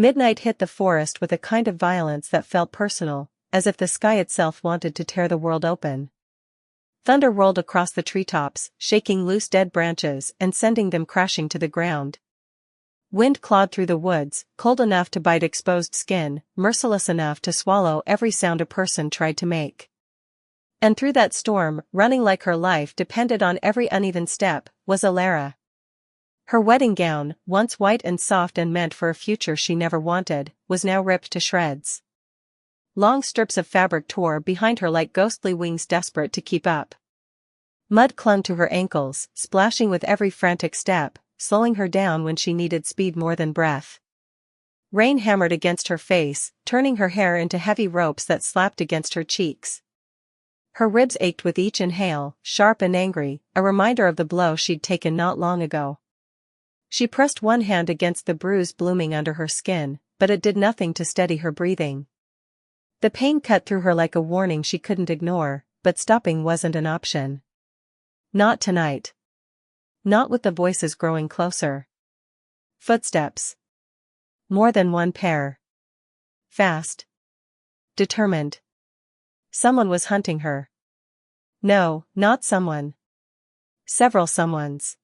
Midnight hit the forest with a kind of violence that felt personal, as if the sky itself wanted to tear the world open. Thunder rolled across the treetops, shaking loose dead branches and sending them crashing to the ground. Wind clawed through the woods, cold enough to bite exposed skin, merciless enough to swallow every sound a person tried to make. And through that storm, running like her life depended on every uneven step, was Elara. Her wedding gown, once white and soft and meant for a future she never wanted, was now ripped to shreds. Long strips of fabric tore behind her like ghostly wings desperate to keep up. Mud clung to her ankles, splashing with every frantic step, slowing her down when she needed speed more than breath. Rain hammered against her face, turning her hair into heavy ropes that slapped against her cheeks. Her ribs ached with each inhale, sharp and angry, a reminder of the blow she'd taken not long ago. She pressed one hand against the bruise blooming under her skin, but it did nothing to steady her breathing. The pain cut through her like a warning she couldn't ignore, but stopping wasn't an option. Not tonight. Not with the voices growing closer. Footsteps. More than one pair. Fast. Determined. Someone was hunting her. No, not someone. Several someones.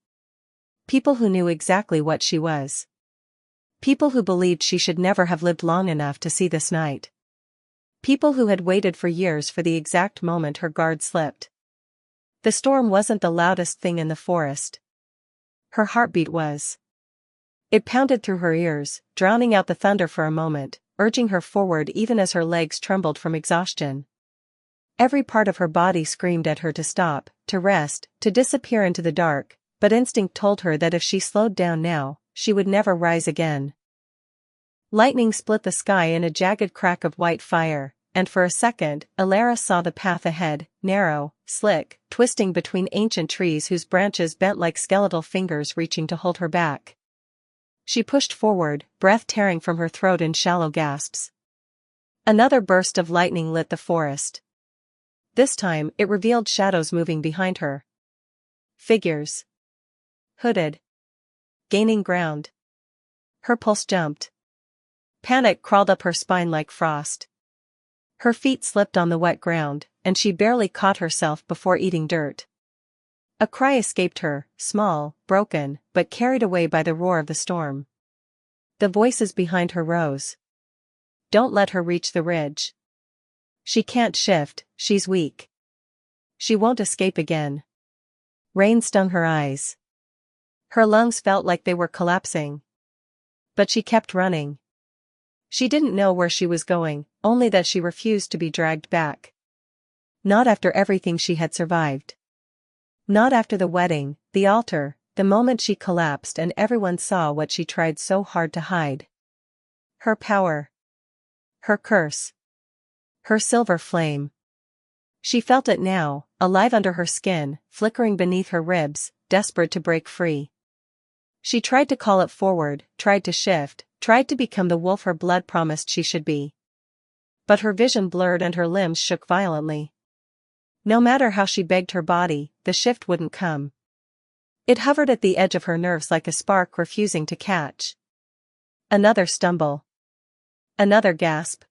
People who knew exactly what she was. People who believed she should never have lived long enough to see this night. People who had waited for years for the exact moment her guard slipped. The storm wasn't the loudest thing in the forest. Her heartbeat was. It pounded through her ears, drowning out the thunder for a moment, urging her forward even as her legs trembled from exhaustion. Every part of her body screamed at her to stop, to rest, to disappear into the dark, but instinct told her that if she slowed down now, she would never rise again. Lightning split the sky in a jagged crack of white fire, and for a second, Elara saw the path ahead, narrow, slick, twisting between ancient trees whose branches bent like skeletal fingers reaching to hold her back. She pushed forward, breath tearing from her throat in shallow gasps. Another burst of lightning lit the forest. This time, it revealed shadows moving behind her. Figures. Hooded. Gaining ground. Her pulse jumped. Panic crawled up her spine like frost. Her feet slipped on the wet ground, and she barely caught herself before eating dirt. A cry escaped her, small, broken, but carried away by the roar of the storm. The voices behind her rose. Don't let her reach the ridge. She can't shift, she's weak. She won't escape again. Rain stung her eyes. Her lungs felt like they were collapsing. But she kept running. She didn't know where she was going, only that she refused to be dragged back. Not after everything she had survived. Not after the wedding, the altar, the moment she collapsed and everyone saw what she tried so hard to hide. Her power. Her curse. Her silver flame. She felt it now, alive under her skin, flickering beneath her ribs, desperate to break free. She tried to call it forward, tried to shift, tried to become the wolf her blood promised she should be. But her vision blurred and her limbs shook violently. No matter how she begged her body, the shift wouldn't come. It hovered at the edge of her nerves like a spark refusing to catch. Another stumble. Another gasp.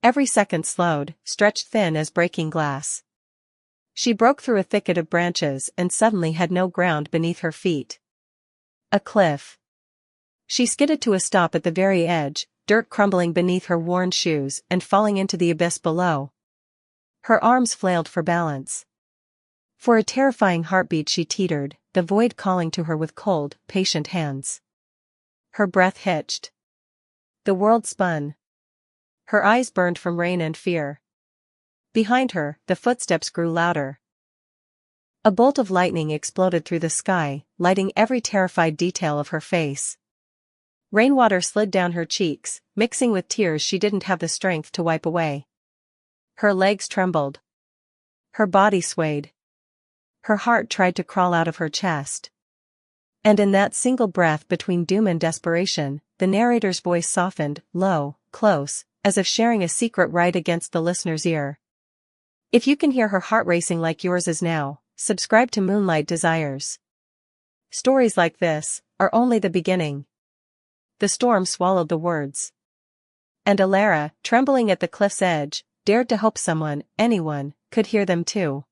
Every second slowed, stretched thin as breaking glass. She broke through a thicket of branches and suddenly had no ground beneath her feet. A cliff. She skidded to a stop at the very edge, dirt crumbling beneath her worn shoes and falling into the abyss below. Her arms flailed for balance. For a terrifying heartbeat she teetered, the void calling to her with cold, patient hands. Her breath hitched. The world spun. Her eyes burned from rain and fear. Behind her, the footsteps grew louder. A bolt of lightning exploded through the sky, lighting every terrified detail of her face. Rainwater slid down her cheeks, mixing with tears she didn't have the strength to wipe away. Her legs trembled. Her body swayed. Her heart tried to crawl out of her chest. And in that single breath between doom and desperation, the narrator's voice softened, low, close, as if sharing a secret right against the listener's ear. If you can hear her heart racing like yours is now, subscribe to Moonlight Desires. Stories like this are only the beginning. the storm swallowed the words. And Elara, trembling at the cliff's edge, dared to hope someone, anyone, could hear them too.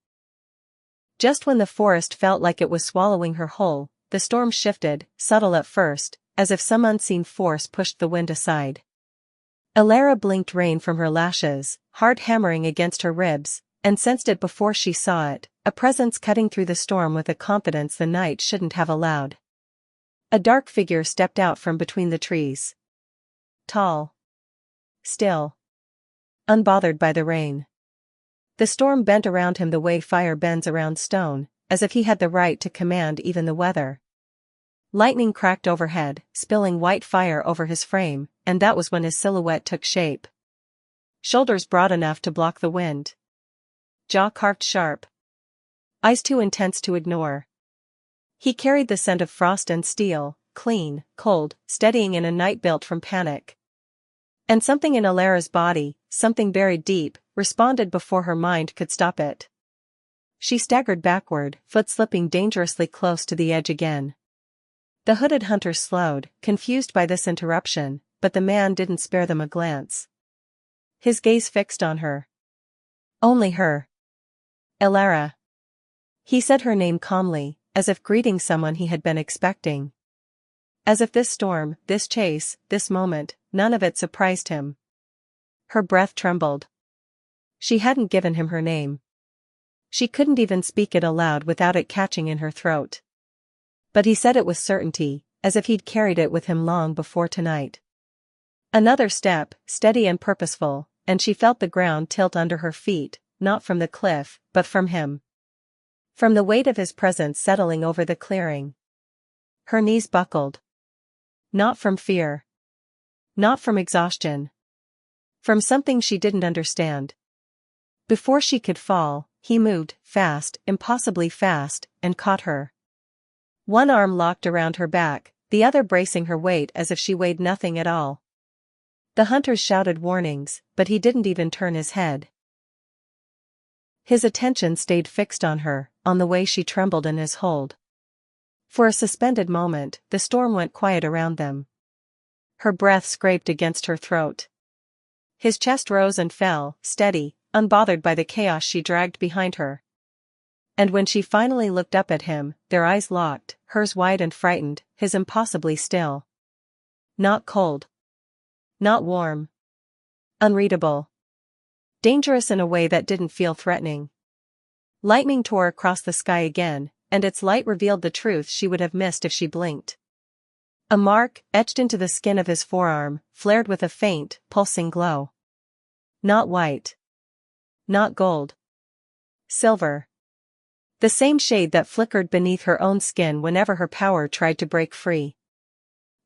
Just when the forest felt like it was swallowing her whole, the storm shifted, subtle at first, as if some unseen force pushed the wind aside. Elara blinked rain from her lashes, hard hammering against her ribs, and sensed it before she saw it, a presence cutting through the storm with a confidence the night shouldn't have allowed. A dark figure stepped out from between the trees. Tall. Still. Unbothered by the rain. The storm bent around him the way fire bends around stone, as if he had the right to command even the weather. Lightning cracked overhead, spilling white fire over his frame, and that was when his silhouette took shape. Shoulders broad enough to block the wind. Jaw carved sharp. Eyes too intense to ignore. He carried the scent of frost and steel, clean, cold, steadying in a night built from panic. And something in Elara's body, something buried deep, responded before her mind could stop it. She staggered backward, foot slipping dangerously close to the edge again. The hooded hunter slowed, confused by this interruption, but the man didn't spare them a glance. His gaze fixed on her. Only her. Elara. He said her name calmly, as if greeting someone he had been expecting. As if this storm, this chase, this moment, none of it surprised him. Her breath trembled. She hadn't given him her name. She couldn't even speak it aloud without it catching in her throat. But he said it with certainty, as if he'd carried it with him long before tonight. Another step, steady and purposeful, and she felt the ground tilt under her feet, not from the cliff, but from him. From the weight of his presence settling over the clearing. Her knees buckled. Not from fear. Not from exhaustion. From something she didn't understand. Before she could fall, he moved, fast, impossibly fast, and caught her. One arm locked around her back, the other bracing her weight as if she weighed nothing at all. The hunters shouted warnings, but he didn't even turn his head. His attention stayed fixed on her, on the way she trembled in his hold. For a suspended moment, the storm went quiet around them. Her breath scraped against her throat. His chest rose and fell, steady, unbothered by the chaos she dragged behind her. And when she finally looked up at him, their eyes locked, hers wide and frightened, his impossibly still. Not cold. Not warm. Unreadable. Dangerous in a way that didn't feel threatening. Lightning tore across the sky again, and its light revealed the truth she would have missed if she blinked. A mark, etched into the skin of his forearm, flared with a faint, pulsing glow. Not white. Not gold. Silver. The same shade that flickered beneath her own skin whenever her power tried to break free.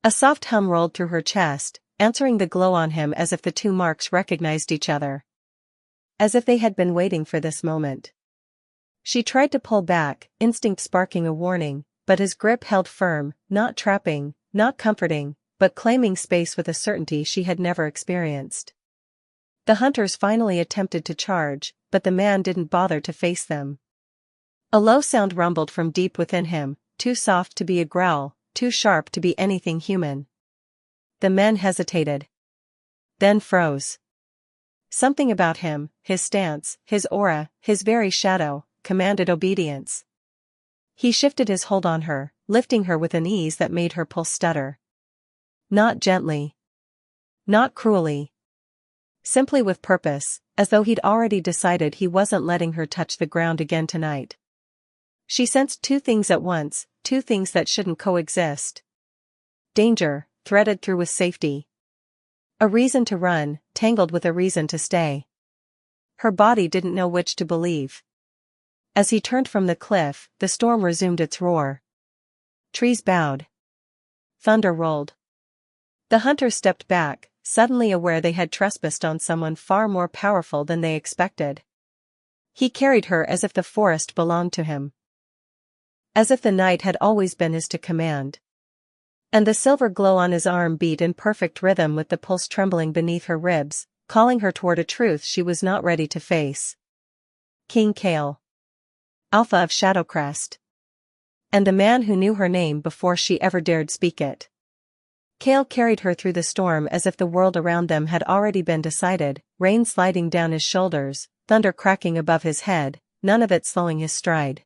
A soft hum rolled through her chest, answering the glow on him as if the two marks recognized each other. As if they had been waiting for this moment. She tried to pull back, instinct sparking a warning, but his grip held firm, not trapping, not comforting, but claiming space with a certainty she had never experienced. The hunters finally attempted to charge, but the man didn't bother to face them. A low sound rumbled from deep within him, too soft to be a growl, too sharp to be anything human. The men hesitated. Then froze. Something about him, his stance, his aura, his very shadow, commanded obedience. He shifted his hold on her, lifting her with an ease that made her pulse stutter. Not gently. Not cruelly. Simply with purpose, as though he'd already decided he wasn't letting her touch the ground again tonight. She sensed two things at once, two things that shouldn't coexist. Danger, threaded through with safety. A reason to run, tangled with a reason to stay. Her body didn't know which to believe. As he turned from the cliff, the storm resumed its roar. Trees bowed. Thunder rolled. The hunters stepped back, suddenly aware they had trespassed on someone far more powerful than they expected. He carried her as if the forest belonged to him. As if the night had always been his to command. And the silver glow on his arm beat in perfect rhythm with the pulse trembling beneath her ribs, calling her toward a truth she was not ready to face. King Kael. Alpha of Shadowcrest. And the man who knew her name before she ever dared speak it. Kael carried her through the storm as if the world around them had already been decided, rain sliding down his shoulders, thunder cracking above his head, none of it slowing his stride.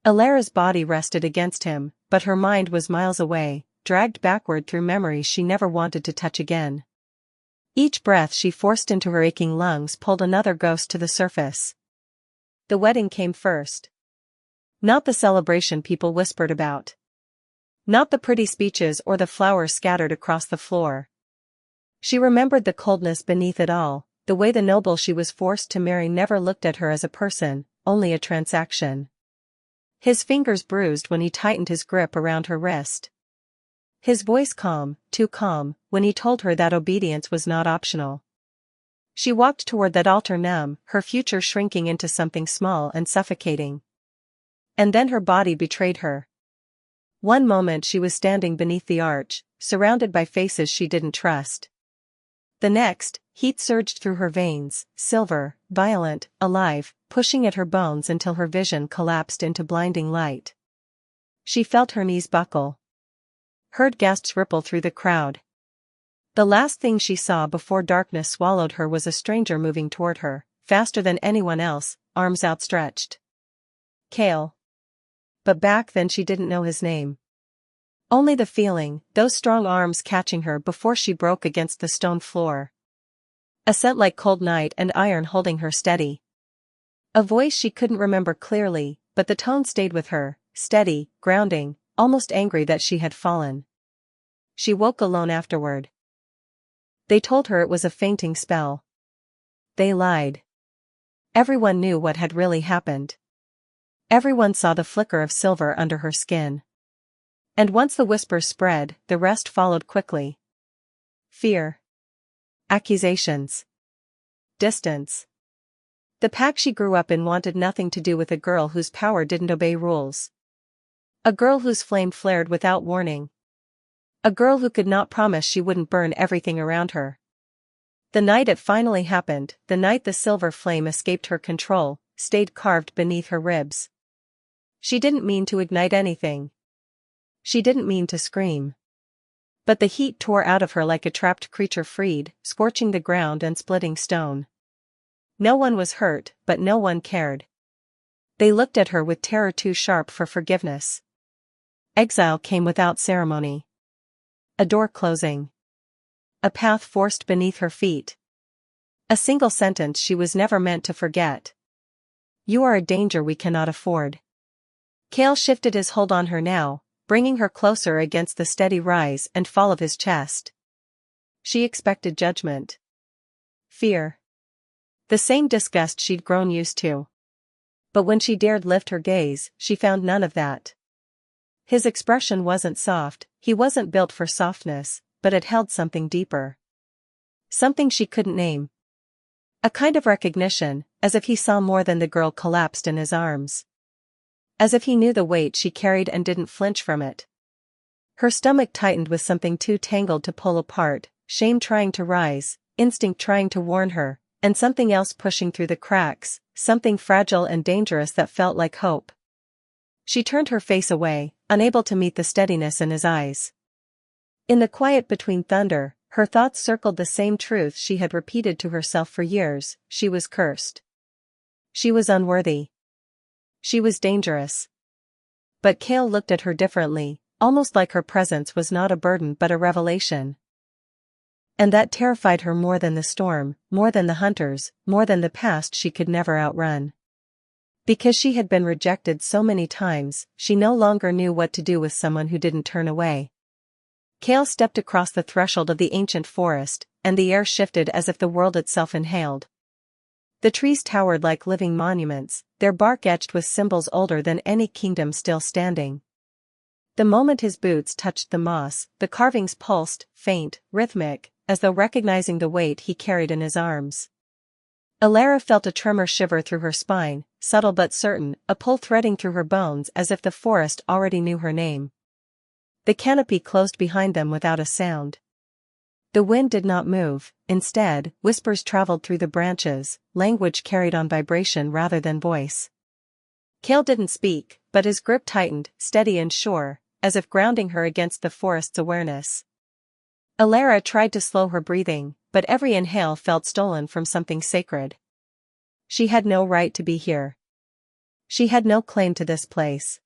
Elara's body rested against him, but her mind was miles away, dragged backward through memories she never wanted to touch again. Each breath she forced into her aching lungs pulled another ghost to the surface. The wedding came first. Not the celebration people whispered about. Not the pretty speeches or the flowers scattered across the floor. She remembered the coldness beneath it all, the way the noble she was forced to marry never looked at her as a person, only a transaction. His fingers bruised when he tightened his grip around her wrist. His voice calm, too calm, when he told her that obedience was not optional. She walked toward that altar numb, her future shrinking into something small and suffocating. And then her body betrayed her. One moment she was standing beneath the arch, surrounded by faces she didn't trust. The next, heat surged through her veins, silver, violent, alive, pushing at her bones until her vision collapsed into blinding light. She felt her knees buckle. Heard gasps ripple through the crowd. The last thing she saw before darkness swallowed her was a stranger moving toward her, faster than anyone else, arms outstretched. Kael. But back then she didn't know his name. Only the feeling, those strong arms catching her before she broke against the stone floor. A scent like cold night and iron holding her steady. A voice she couldn't remember clearly, but the tone stayed with her, steady, grounding, almost angry that she had fallen. She woke alone afterward. They told her it was a fainting spell. They lied. Everyone knew what had really happened. Everyone saw the flicker of silver under her skin. And once the whispers spread, the rest followed quickly. Fear. Accusations. Distance. The pack she grew up in wanted nothing to do with a girl whose power didn't obey rules. A girl whose flame flared without warning. A girl who could not promise she wouldn't burn everything around her. The night it finally happened, the night the silver flame escaped her control, stayed carved beneath her ribs. She didn't mean to ignite anything. She didn't mean to scream. But the heat tore out of her like a trapped creature freed, scorching the ground and splitting stone. No one was hurt, but no one cared. They looked at her with terror too sharp for forgiveness. Exile came without ceremony. A door closing. A path forced beneath her feet. A single sentence she was never meant to forget. You are a danger we cannot afford. Kael shifted his hold on her now, bringing her closer against the steady rise and fall of his chest. She expected judgment. Fear. The same disgust she'd grown used to. But when she dared lift her gaze, she found none of that. His expression wasn't soft, he wasn't built for softness, but it held something deeper. Something she couldn't name. A kind of recognition, as if he saw more than the girl collapsed in his arms. As if he knew the weight she carried and didn't flinch from it. Her stomach tightened with something too tangled to pull apart, shame trying to rise, instinct trying to warn her, and something else pushing through the cracks, something fragile and dangerous that felt like hope. She turned her face away, unable to meet the steadiness in his eyes. In the quiet between thunder, her thoughts circled the same truth she had repeated to herself for years: she was cursed. She was unworthy. She was dangerous. But Kael looked at her differently, almost like her presence was not a burden but a revelation. And that terrified her more than the storm, more than the hunters, more than the past she could never outrun. Because she had been rejected so many times, she no longer knew what to do with someone who didn't turn away. Kael stepped across the threshold of the ancient forest, and the air shifted as if the world itself inhaled. The trees towered like living monuments, their bark etched with symbols older than any kingdom still standing. The moment his boots touched the moss, the carvings pulsed, faint, rhythmic, as though recognizing the weight he carried in his arms. Elara felt a tremor shiver through her spine, subtle but certain, a pull threading through her bones as if the forest already knew her name. The canopy closed behind them without a sound. The wind did not move, instead, whispers traveled through the branches, language carried on vibration rather than voice. Kael didn't speak, but his grip tightened, steady and sure, as if grounding her against the forest's awareness. Elara tried to slow her breathing, but every inhale felt stolen from something sacred. She had no right to be here. She had no claim to this place.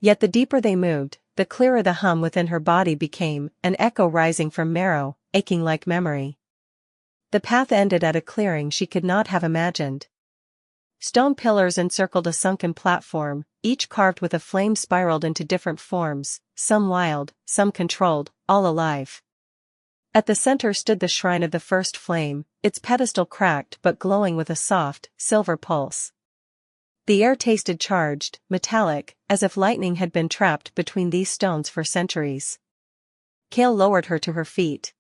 Yet the deeper they moved, the clearer the hum within her body became, an echo rising from marrow, aching like memory. The path ended at a clearing she could not have imagined. Stone pillars encircled a sunken platform, each carved with a flame spiraled into different forms, some wild, some controlled, all alive. At the center stood the shrine of the first flame, its pedestal cracked but glowing with a soft, silver pulse. The air tasted charged, metallic, as if lightning had been trapped between these stones for centuries. Kael lowered her to her feet.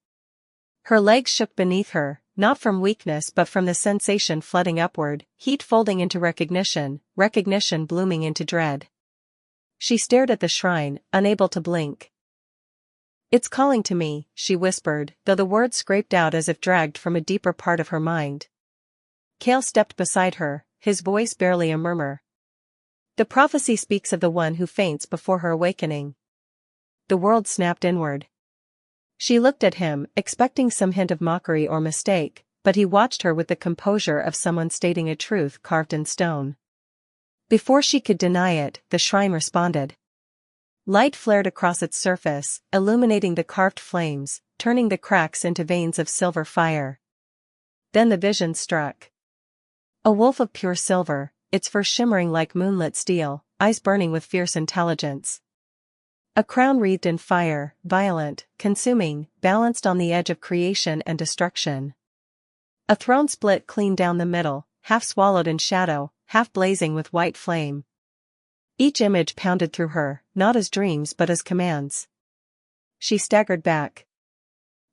Her legs shook beneath her, not from weakness but from the sensation flooding upward, heat folding into recognition, recognition blooming into dread. She stared at the shrine, unable to blink. "It's calling to me," she whispered, though the words scraped out as if dragged from a deeper part of her mind. Kael stepped beside her, his voice barely a murmur. "The prophecy speaks of the one who faints before her awakening." The world snapped inward. She looked at him, expecting some hint of mockery or mistake, but he watched her with the composure of someone stating a truth carved in stone. Before she could deny it, the shrine responded. Light flared across its surface, illuminating the carved flames, turning the cracks into veins of silver fire. Then the vision struck. A wolf of pure silver, its fur shimmering like moonlit steel, eyes burning with fierce intelligence. A crown wreathed in fire, violent, consuming, balanced on the edge of creation and destruction. A throne split clean down the middle, half swallowed in shadow, half blazing with white flame. Each image pounded through her, not as dreams but as commands. She staggered back.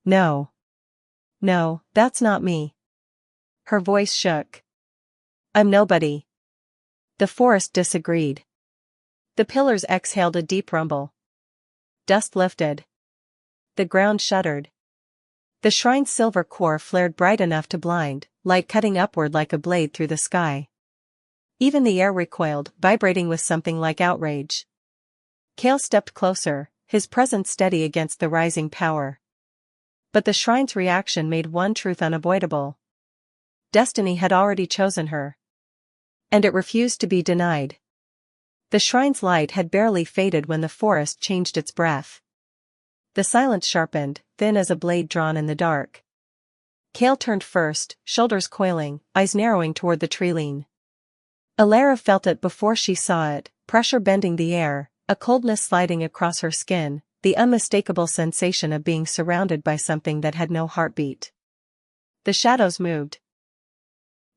"No. No, that's not me." Her voice shook. "I'm nobody." The forest disagreed. The pillars exhaled a deep rumble. Dust lifted. The ground shuddered. The shrine's silver core flared bright enough to blind, light cutting upward like a blade through the sky. Even the air recoiled, vibrating with something like outrage. Kael stepped closer, his presence steady against the rising power. But the shrine's reaction made one truth unavoidable. Destiny had already chosen her. And it refused to be denied. The shrine's light had barely faded when the forest changed its breath. The silence sharpened, thin as a blade drawn in the dark. Kael turned first, shoulders coiling, eyes narrowing toward the tree-line. Elara felt it before she saw it, pressure bending the air, a coldness sliding across her skin, the unmistakable sensation of being surrounded by something that had no heartbeat. The shadows moved.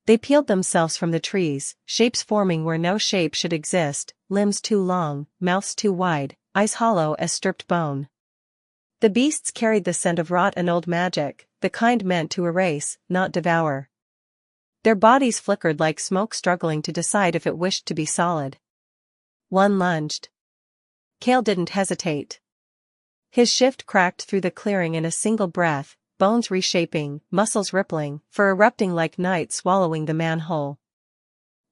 They peeled themselves from the trees, shapes forming where no shape should exist, limbs too long, mouths too wide, eyes hollow as stripped bone. The beasts carried the scent of rot and old magic, the kind meant to erase, not devour. Their bodies flickered like smoke struggling to decide if it wished to be solid. One lunged. Kael didn't hesitate. His shift cracked through the clearing in a single breath, bones reshaping, muscles rippling, fur erupting like night swallowing the man whole.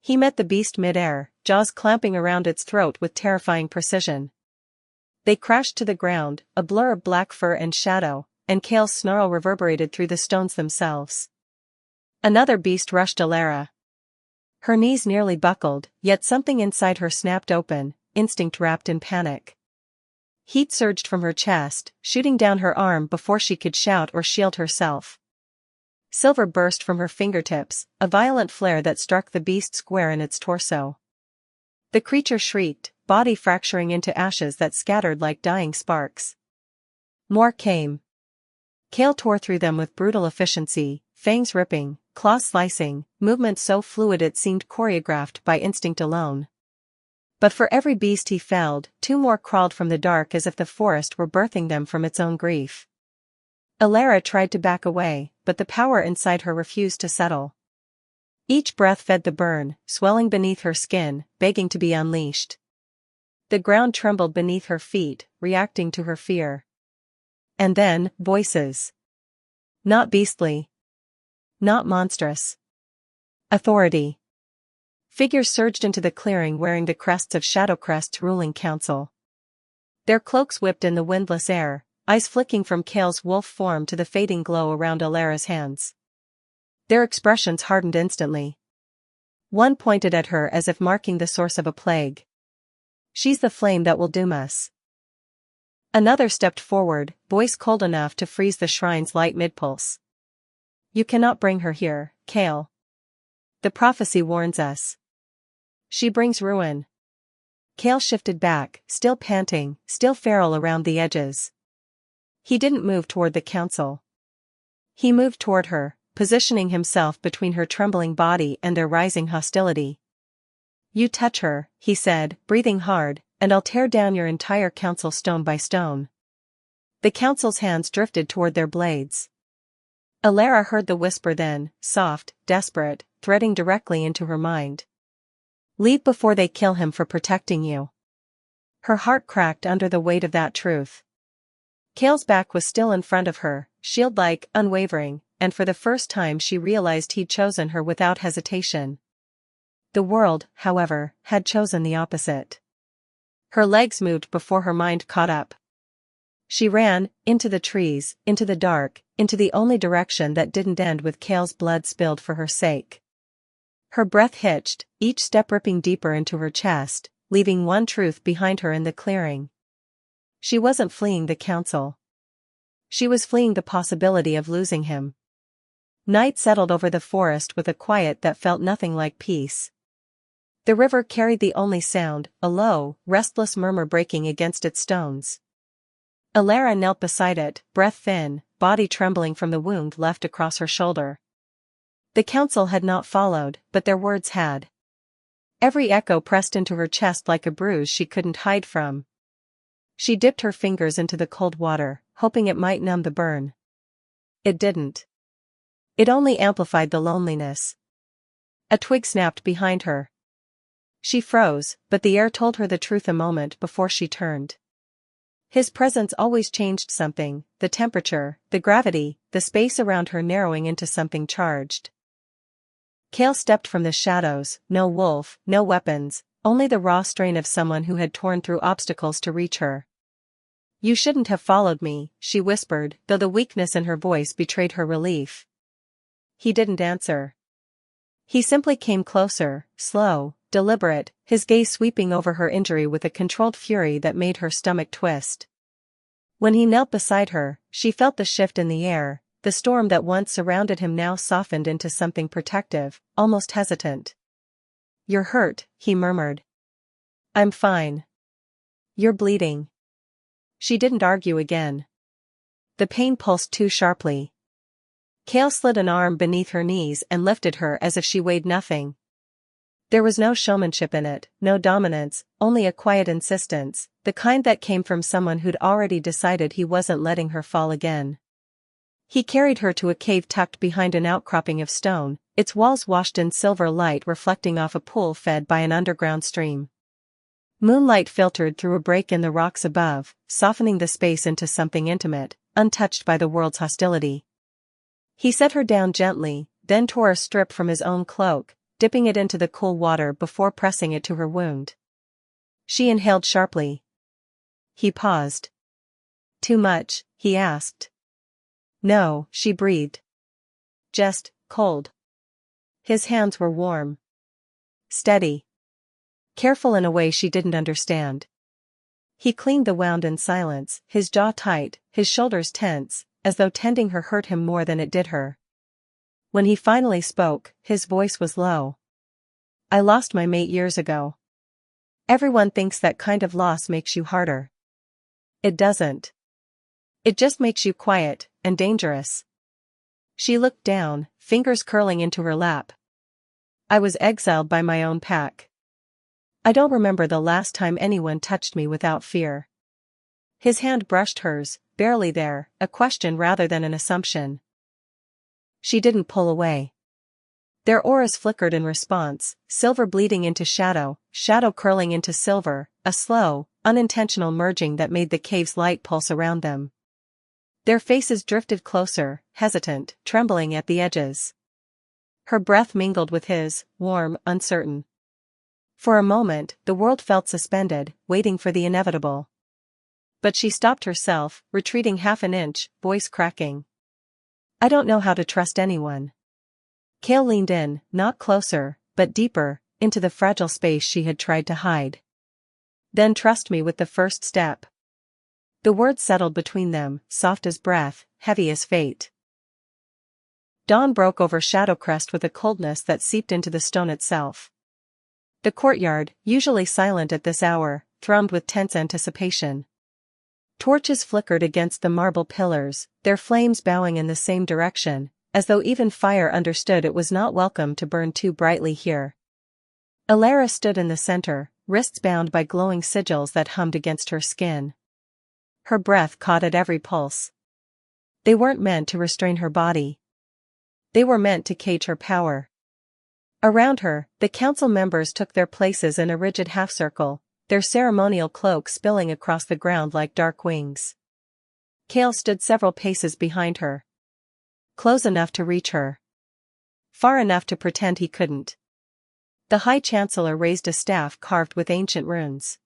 He met the beast mid-air, jaws clamping around its throat with terrifying precision. They crashed to the ground, a blur of black fur and shadow, and Kael's snarl reverberated through the stones themselves. Another beast rushed Elara. Her knees nearly buckled, yet something inside her snapped open, instinct wrapped in panic. Heat surged from her chest, shooting down her arm before she could shout or shield herself. Silver burst from her fingertips, a violent flare that struck the beast square in its torso. The creature shrieked, body fracturing into ashes that scattered like dying sparks. More came. Kael tore through them with brutal efficiency, fangs ripping, claws slicing, movement so fluid it seemed choreographed by instinct alone. But for every beast he felled, two more crawled from the dark as if the forest were birthing them from its own grief. Elara tried to back away, but the power inside her refused to settle. Each breath fed the burn, swelling beneath her skin, begging to be unleashed. The ground trembled beneath her feet, reacting to her fear. And then, voices. Not beastly. Not monstrous. Authority. Figures surged into the clearing wearing the crests of Shadowcrest's ruling council. Their cloaks whipped in the windless air, eyes flicking from Kael's wolf form to the fading glow around Elara's hands. Their expressions hardened instantly. One pointed at her as if marking the source of a plague. "She's the flame that will doom us." Another stepped forward, voice cold enough to freeze the shrine's light mid-pulse. "You cannot bring her here, Kael. The prophecy warns us. She brings ruin." Kael shifted back, still panting, still feral around the edges. He didn't move toward the council. He moved toward her, positioning himself between her trembling body and their rising hostility. "You touch her," he said, breathing hard, "and I'll tear down your entire council stone by stone." The council's hands drifted toward their blades. Elara heard the whisper then, soft, desperate, threading directly into her mind. "Leave before they kill him for protecting you." Her heart cracked under the weight of that truth. Kael's back was still in front of her, shield-like, unwavering, and for the first time she realized he'd chosen her without hesitation. The world, however, had chosen the opposite. Her legs moved before her mind caught up. She ran, into the trees, into the dark, into the only direction that didn't end with Kael's blood spilled for her sake. Her breath hitched, each step ripping deeper into her chest, leaving one truth behind her in the clearing. She wasn't fleeing the council. She was fleeing the possibility of losing him. Night settled over the forest with a quiet that felt nothing like peace. The river carried the only sound, a low, restless murmur breaking against its stones. Elara knelt beside it, breath thin, body trembling from the wound left across her shoulder. The council had not followed, but their words had. Every echo pressed into her chest like a bruise she couldn't hide from. She dipped her fingers into the cold water, hoping it might numb the burn. It didn't. It only amplified the loneliness. A twig snapped behind her. She froze, but the air told her the truth a moment before she turned. His presence always changed something, the temperature, the gravity, the space around her narrowing into something charged. Kael stepped from the shadows, no wolf, no weapons, only the raw strain of someone who had torn through obstacles to reach her. "You shouldn't have followed me," she whispered, though the weakness in her voice betrayed her relief. He didn't answer. He simply came closer, slow, deliberate, his gaze sweeping over her injury with a controlled fury that made her stomach twist. When he knelt beside her, she felt the shift in the air. The storm that once surrounded him now softened into something protective, almost hesitant. "You're hurt," he murmured. "I'm fine." "You're bleeding." She didn't argue again. The pain pulsed too sharply. Kael slid an arm beneath her knees and lifted her as if she weighed nothing. There was no showmanship in it, no dominance, only a quiet insistence, the kind that came from someone who'd already decided he wasn't letting her fall again. He carried her to a cave tucked behind an outcropping of stone, its walls washed in silver light reflecting off a pool fed by an underground stream. Moonlight filtered through a break in the rocks above, softening the space into something intimate, untouched by the world's hostility. He set her down gently, then tore a strip from his own cloak, dipping it into the cool water before pressing it to her wound. She inhaled sharply. He paused. "Too much?" he asked. "No," she breathed. "Just cold." His hands were warm. Steady. Careful in a way she didn't understand. He cleaned the wound in silence, his jaw tight, his shoulders tense, as though tending her hurt him more than it did her. When he finally spoke, his voice was low. "I lost my mate years ago. Everyone thinks that kind of loss makes you harder. It doesn't. It just makes you quiet, and dangerous." She looked down, fingers curling into her lap. "I was exiled by my own pack. I don't remember the last time anyone touched me without fear." His hand brushed hers, barely there, a question rather than an assumption. She didn't pull away. Their auras flickered in response, silver bleeding into shadow, shadow curling into silver, a slow, unintentional merging that made the cave's light pulse around them. Their faces drifted closer, hesitant, trembling at the edges. Her breath mingled with his, warm, uncertain. For a moment, the world felt suspended, waiting for the inevitable. but she stopped herself, retreating half an inch, voice cracking. I don't know how to trust anyone. Kael leaned in, not closer, but deeper, into the fragile space she had tried to hide. Then trust me with the first step. The words settled between them, soft as breath, heavy as fate. Dawn broke over Shadowcrest with a coldness that seeped into the stone itself. The courtyard, usually silent at this hour, thrummed with tense anticipation. Torches flickered against the marble pillars, their flames bowing in the same direction, as though even fire understood it was not welcome to burn too brightly here. Elara stood in the center, wrists bound by glowing sigils that hummed against her skin. Her breath caught at every pulse. They weren't meant to restrain her body. They were meant to cage her power. Around her, the council members took their places in a rigid half-circle, their ceremonial cloaks spilling across the ground like dark wings. Kael stood several paces behind her. Close enough to reach her. Far enough to pretend he couldn't. The High Chancellor raised a staff carved with ancient runes.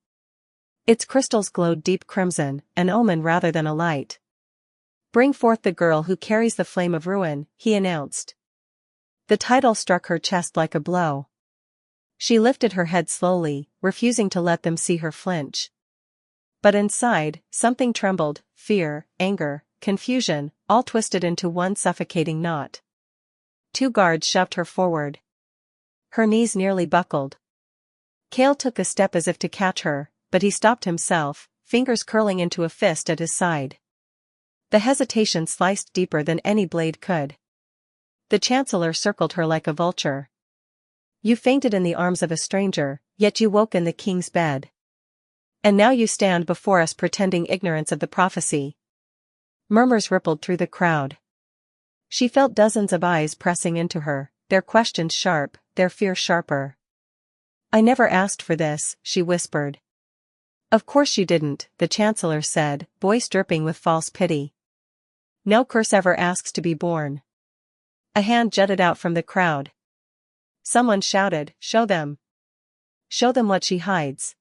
Its crystals glowed deep crimson, an omen rather than a light. Bring forth the girl who carries the flame of ruin, he announced. The title struck her chest like a blow. She lifted her head slowly, refusing to let them see her flinch. But inside, something trembled, fear, anger, confusion, all twisted into one suffocating knot. 2 guards shoved her forward. Her knees nearly buckled. Kael took a step as if to catch her, but he stopped himself, fingers curling into a fist at his side. The hesitation sliced deeper than any blade could. The Chancellor circled her like a vulture. You fainted in the arms of a stranger, yet you woke in the king's bed. And now you stand before us pretending ignorance of the prophecy. Murmurs rippled through the crowd. She felt dozens of eyes pressing into her, their questions sharp, their fear sharper. I never asked for this, she whispered. Of course you didn't, the Chancellor said, voice dripping with false pity. No curse ever asks to be born. A hand jutted out from the crowd. Someone shouted, show them. Show them what she hides.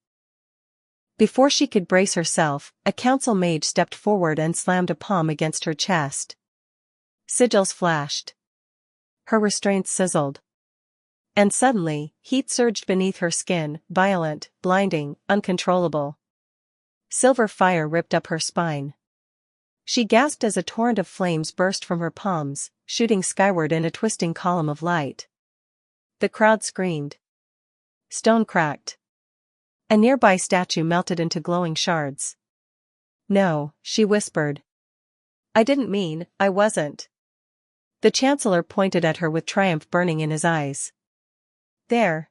Before she could brace herself, a council mage stepped forward and slammed a palm against her chest. Sigils flashed. Her restraints sizzled. And suddenly, heat surged beneath her skin, violent, blinding, uncontrollable. Silver fire ripped up her spine. She gasped as a torrent of flames burst from her palms, shooting skyward in a twisting column of light. The crowd screamed. Stone cracked. A nearby statue melted into glowing shards. No, she whispered. I didn't mean, I wasn't. The Chancellor pointed at her with triumph burning in his eyes. There.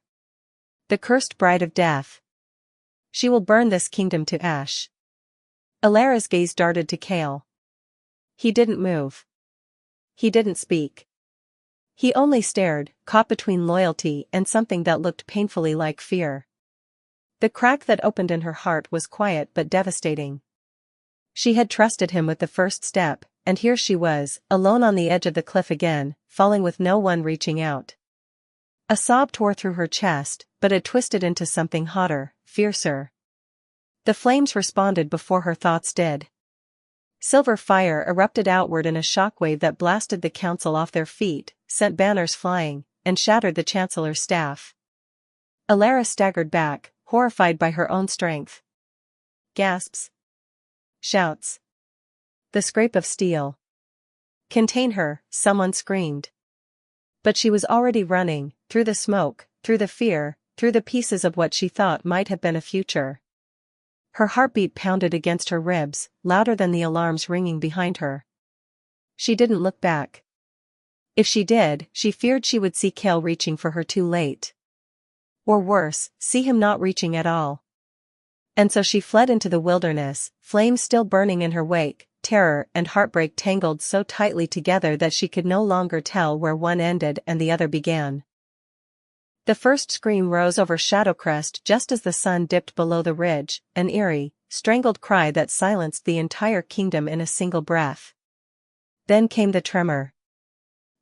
The cursed bride of death. She will burn this kingdom to ash. Elara's gaze darted to Kael. He didn't move. He didn't speak. He only stared, caught between loyalty and something that looked painfully like fear. The crack that opened in her heart was quiet but devastating. She had trusted him with the first step, and here she was, alone on the edge of the cliff again, falling with no one reaching out. A sob tore through her chest, but it twisted into something hotter, fiercer. The flames responded before her thoughts did. Silver fire erupted outward in a shockwave that blasted the council off their feet, sent banners flying, and shattered the Chancellor's staff. Elara staggered back, horrified by her own strength. Gasps. Shouts. The scrape of steel. Contain her, someone screamed. But she was already running, through the smoke, through the fear, through the pieces of what she thought might have been a future. Her heartbeat pounded against her ribs, louder than the alarms ringing behind her. She didn't look back. If she did, she feared she would see Kael reaching for her too late. Or worse, see him not reaching at all. And so she fled into the wilderness, flames still burning in her wake, terror and heartbreak tangled so tightly together that she could no longer tell where one ended and the other began. The first scream rose over Shadowcrest just as the sun dipped below the ridge, an eerie, strangled cry that silenced the entire kingdom in a single breath. Then came the tremor.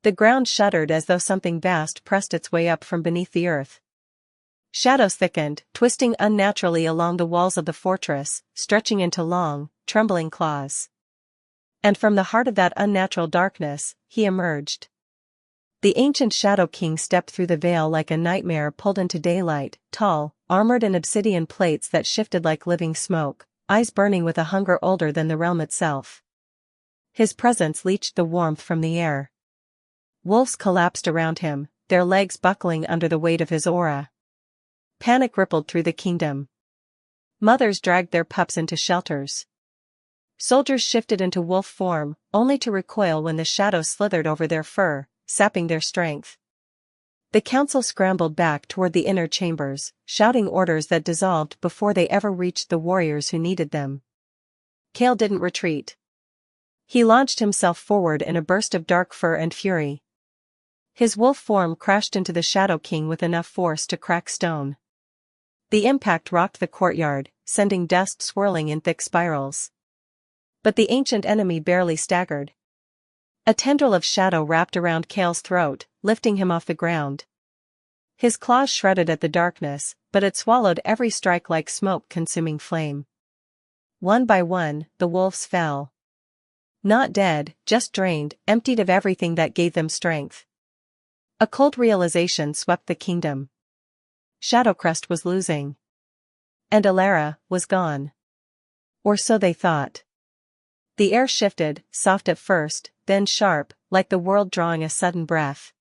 The ground shuddered as though something vast pressed its way up from beneath the earth. Shadows thickened, twisting unnaturally along the walls of the fortress, stretching into long, trembling claws. And from the heart of that unnatural darkness, he emerged. The ancient Shadow King stepped through the veil like a nightmare pulled into daylight, tall, armored in obsidian plates that shifted like living smoke, eyes burning with a hunger older than the realm itself. His presence leached the warmth from the air. Wolves collapsed around him, their legs buckling under the weight of his aura. Panic rippled through the kingdom. Mothers dragged their pups into shelters. Soldiers shifted into wolf form, only to recoil when the shadow slithered over their fur, sapping their strength. The council scrambled back toward the inner chambers, shouting orders that dissolved before they ever reached the warriors who needed them. Kael didn't retreat. He launched himself forward in a burst of dark fur and fury. His wolf form crashed into the Shadow King with enough force to crack stone. The impact rocked the courtyard, sending dust swirling in thick spirals. But the ancient enemy barely staggered. A tendril of shadow wrapped around Kael's throat, lifting him off the ground. His claws shredded at the darkness, but it swallowed every strike like smoke-consuming flame. One by one, the wolves fell. Not dead, just drained, emptied of everything that gave them strength. A cold realization swept the kingdom. Shadowcrest was losing. And Elara was gone. Or so they thought. The air shifted, soft at first, then sharp, like the world drawing a sudden breath.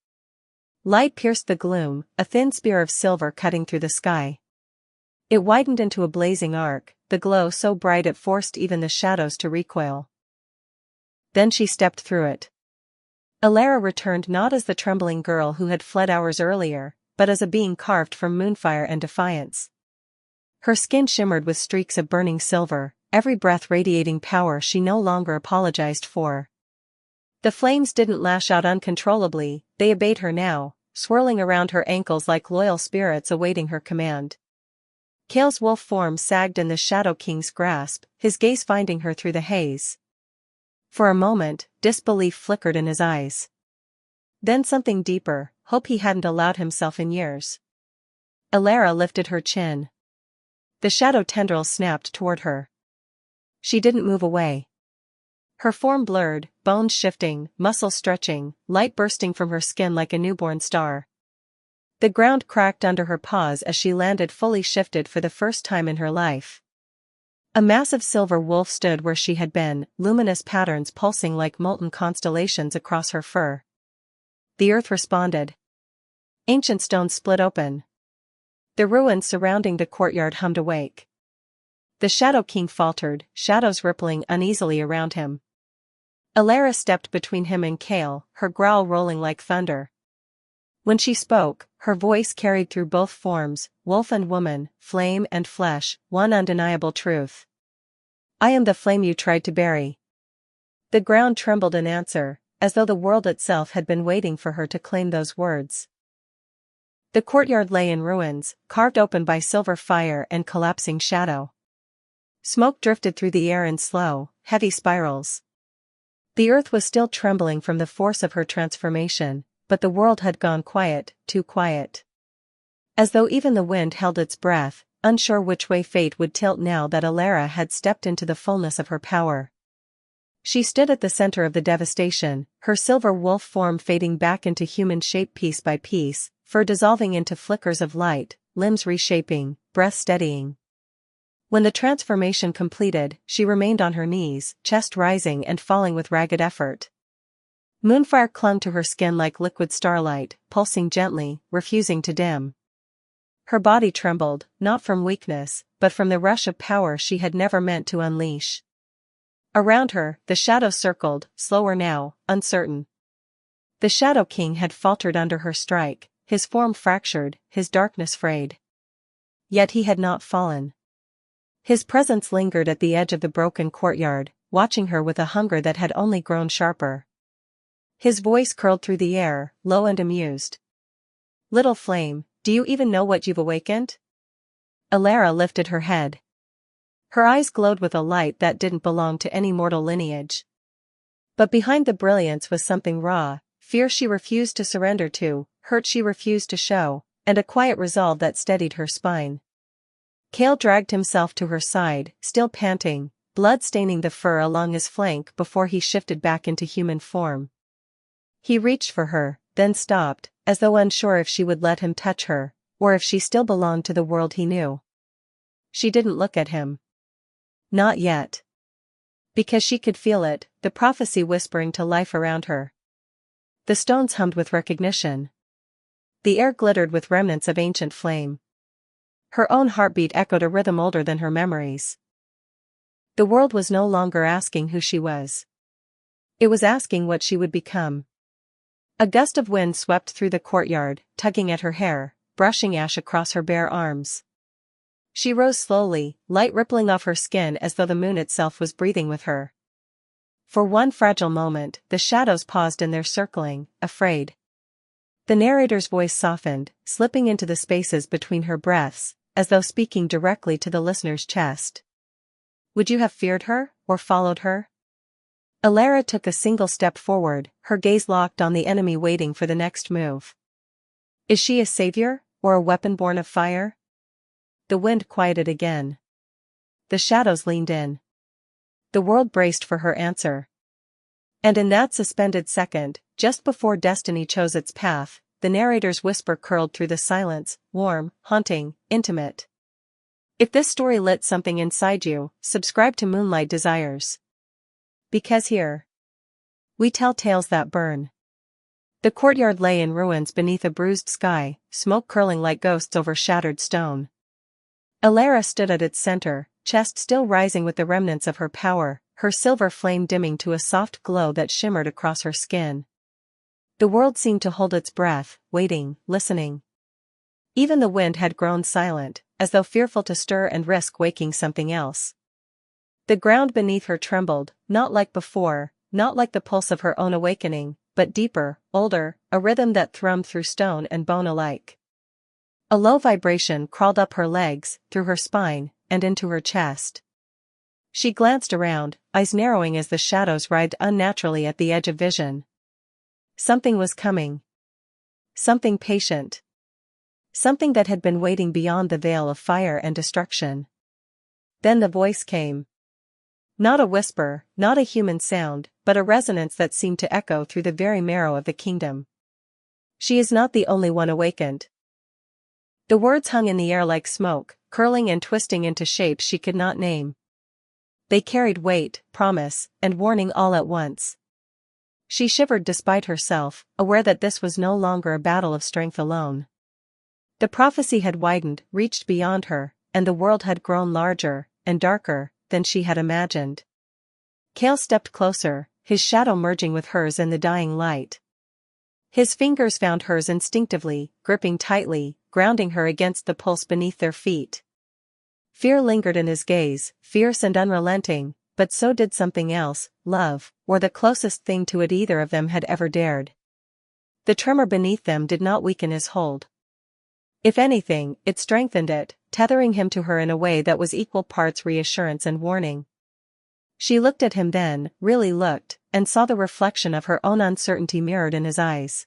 Light pierced the gloom, a thin spear of silver cutting through the sky. It widened into a blazing arc, the glow so bright it forced even the shadows to recoil. Then she stepped through it. Elara returned not as the trembling girl who had fled hours earlier, but as a being carved from moonfire and defiance. Her skin shimmered with streaks of burning silver, every breath radiating power she no longer apologized for. The flames didn't lash out uncontrollably, they obeyed her now, swirling around her ankles like loyal spirits awaiting her command. Kael's wolf form sagged in the Shadow King's grasp, his gaze finding her through the haze. For a moment, disbelief flickered in his eyes. Then something deeper, hope he hadn't allowed himself in years. Elara lifted her chin. The shadow tendril snapped toward her. She didn't move away. Her form blurred, bones shifting, muscles stretching, light bursting from her skin like a newborn star. The ground cracked under her paws as she landed fully shifted for the first time in her life. A massive silver wolf stood where she had been, luminous patterns pulsing like molten constellations across her fur. The earth responded. Ancient stones split open. The ruins surrounding the courtyard hummed awake. The Shadow King faltered, shadows rippling uneasily around him. Elara stepped between him and Kael, her growl rolling like thunder. When she spoke, her voice carried through both forms, wolf and woman, flame and flesh, one undeniable truth. I am the flame you tried to bury. The ground trembled in answer, as though the world itself had been waiting for her to claim those words. The courtyard lay in ruins, carved open by silver fire and collapsing shadow. Smoke drifted through the air in slow, heavy spirals. The earth was still trembling from the force of her transformation, but the world had gone quiet, too quiet. As though even the wind held its breath, unsure which way fate would tilt now that Elara had stepped into the fullness of her power. She stood at the center of the devastation, her silver wolf form fading back into human shape piece by piece, fur dissolving into flickers of light, limbs reshaping, breath steadying. When the transformation completed, she remained on her knees, chest rising and falling with ragged effort. Moonfire clung to her skin like liquid starlight, pulsing gently, refusing to dim. Her body trembled, not from weakness, but from the rush of power she had never meant to unleash. Around her, the shadows circled, slower now, uncertain. The Shadow King had faltered under her strike, his form fractured, his darkness frayed. Yet he had not fallen. His presence lingered at the edge of the broken courtyard, watching her with a hunger that had only grown sharper. His voice curled through the air, low and amused. Little flame, do you even know what you've awakened? Elara lifted her head. Her eyes glowed with a light that didn't belong to any mortal lineage. But behind the brilliance was something raw, fear she refused to surrender to, hurt she refused to show, and a quiet resolve that steadied her spine. Kael dragged himself to her side, still panting, blood staining the fur along his flank before he shifted back into human form. He reached for her, then stopped, as though unsure if she would let him touch her, or if she still belonged to the world he knew. She didn't look at him. Not yet. Because she could feel it, the prophecy whispering to life around her. The stones hummed with recognition. The air glittered with remnants of ancient flame. Her own heartbeat echoed a rhythm older than her memories. The world was no longer asking who she was. It was asking what she would become. A gust of wind swept through the courtyard, tugging at her hair, brushing ash across her bare arms. She rose slowly, light rippling off her skin as though the moon itself was breathing with her. For one fragile moment, the shadows paused in their circling, afraid. The narrator's voice softened, slipping into the spaces between her breaths, as though speaking directly to the listener's chest. Would you have feared her, or followed her? Elara took a single step forward, her gaze locked on the enemy waiting for the next move. Is she a savior, or a weapon born of fire? The wind quieted again. The shadows leaned in. The world braced for her answer. And in that suspended second, just before destiny chose its path, the narrator's whisper curled through the silence, warm, haunting, intimate. If this story lit something inside you, subscribe to Moonlight Desires. Because here, we tell tales that burn. The courtyard lay in ruins beneath a bruised sky, smoke curling like ghosts over shattered stone. Elara stood at its center, chest still rising with the remnants of her power, her silver flame dimming to a soft glow that shimmered across her skin. The world seemed to hold its breath, waiting, listening. Even the wind had grown silent, as though fearful to stir and risk waking something else. The ground beneath her trembled, not like before, not like the pulse of her own awakening, but deeper, older, a rhythm that thrummed through stone and bone alike. A low vibration crawled up her legs, through her spine, and into her chest. She glanced around, eyes narrowing as the shadows writhed unnaturally at the edge of vision. Something was coming. Something patient. Something that had been waiting beyond the veil of fire and destruction. Then the voice came. Not a whisper, not a human sound, but a resonance that seemed to echo through the very marrow of the kingdom. She is not the only one awakened. The words hung in the air like smoke, curling and twisting into shapes she could not name. They carried weight, promise, and warning all at once. She shivered despite herself, aware that this was no longer a battle of strength alone. The prophecy had widened, reached beyond her, and the world had grown larger, and darker, than she had imagined. Kael stepped closer, his shadow merging with hers in the dying light. His fingers found hers instinctively, gripping tightly, grounding her against the pulse beneath their feet. Fear lingered in his gaze, fierce and unrelenting, but so did something else, love, or the closest thing to it either of them had ever dared. The tremor beneath them did not weaken his hold. If anything, it strengthened it, tethering him to her in a way that was equal parts reassurance and warning. She looked at him then, really looked, and saw the reflection of her own uncertainty mirrored in his eyes.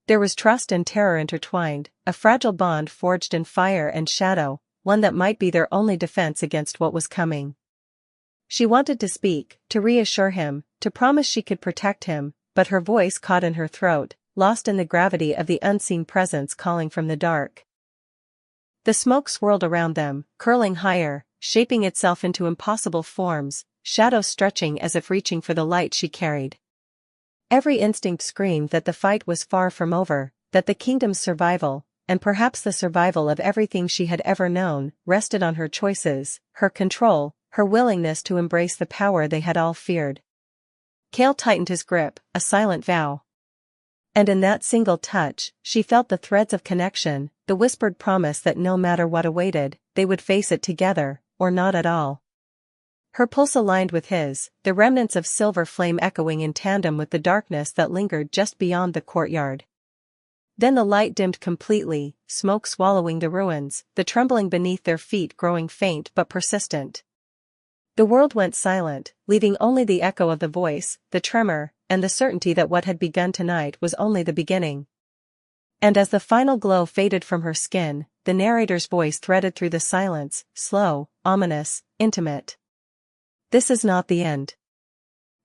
There was trust and terror intertwined, a fragile bond forged in fire and shadow, one that might be their only defense against what was coming. She wanted to speak, to reassure him, to promise she could protect him, but her voice caught in her throat, lost in the gravity of the unseen presence calling from the dark. The smoke swirled around them, curling higher, shaping itself into impossible forms, shadows stretching as if reaching for the light she carried. Every instinct screamed that the fight was far from over, that the kingdom's survival, and perhaps the survival of everything she had ever known, rested on her choices, her control, her willingness to embrace the power they had all feared. Kael tightened his grip, a silent vow. And in that single touch, she felt the threads of connection, the whispered promise that no matter what awaited, they would face it together, or not at all. Her pulse aligned with his, the remnants of silver flame echoing in tandem with the darkness that lingered just beyond the courtyard. Then the light dimmed completely, smoke swallowing the ruins, the trembling beneath their feet growing faint but persistent. The world went silent, leaving only the echo of the voice, the tremor, and the certainty that what had begun tonight was only the beginning. And as the final glow faded from her skin, the narrator's voice threaded through the silence, slow, ominous, intimate. This is not the end.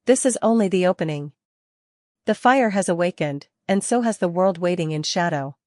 This is only the opening. The fire has awakened, and so has the world waiting in shadow.